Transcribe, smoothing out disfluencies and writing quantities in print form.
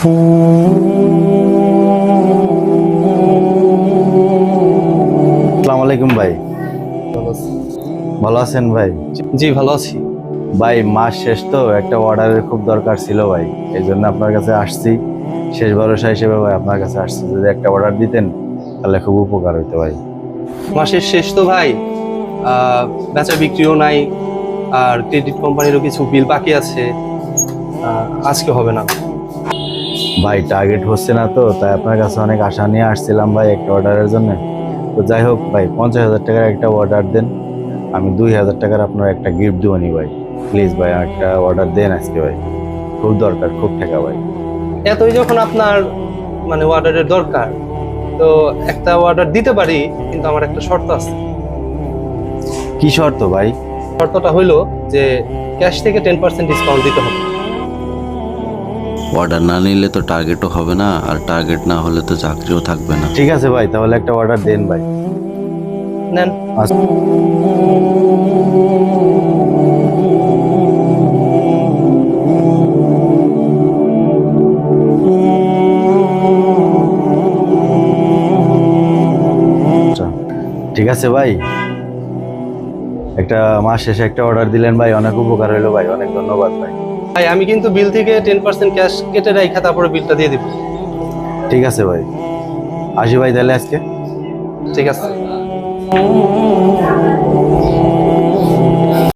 আসসালামু আলাইকুম ভাই। ভালো আছেন ভাই? জি ভালো আছি। ভাই মাস শেষ তো, একটা অর্ডারের খুব দরকার ছিল ভাই, এই জন্য আপনার কাছে আসছি। শেষ ভরসা হিসেবে ভাই আপনার কাছে আসছি, যদি একটা অর্ডার দিতেন তাহলে খুব উপকার হইতো ভাই। মাসের শেষ তো ভাই, বেচা বিক্রিও নাই, আর ক্রেডিট কোম্পানিরও কিছু বিল বাকি আছে। আজকে হবে না ভাই টার্গেট হচ্ছে না তো, তাই আপনার কাছে অনেক আশা নিয়ে আসছিলাম ভাই একটা অর্ডারের জন্য। তো যাই হোক ভাই, 50,000 টাকার একটা অর্ডার দেন, আমি 2,000 টাকার আপনার একটা গিফট দেবো নি ভাই। প্লিজ ভাই একটা অর্ডার দেন আজকে ভাই, খুব দরকার, খুব টাকা ভাই। এতই যখন আপনার মানে অর্ডারের দরকার, তো একটা অর্ডার দিতে পারি, কিন্তু আমার একটা শর্ত আছে। কি শর্ত ভাই? শর্তটা হইলো যে ক্যাশ থেকে 10% ডিসকাউন্ট দিতে হবে। অর্ডার না নিলে তো টার্গেটও হবে না, আর টার্গেট না হলে তো চাকরিও থাকবে না। ঠিক আছে ভাই, তাহলে একটা অর্ডার দেন ভাই। নেন। আচ্ছা, ঠিক আছে ভাই, একটা মাস শেষে একটা অর্ডার দিলেন ভাই, অনেক উপকার হইলো ভাই, অনেক ধন্যবাদ ভাই। ভাই আমি কিন্তু বিল থেকে 10% ক্যাশ কেটে রাখা তারপরে বিলটা দিয়ে দিব। ঠিক আছে ভাই, আসি ভাই তাহলে আজকে। ঠিক আছে।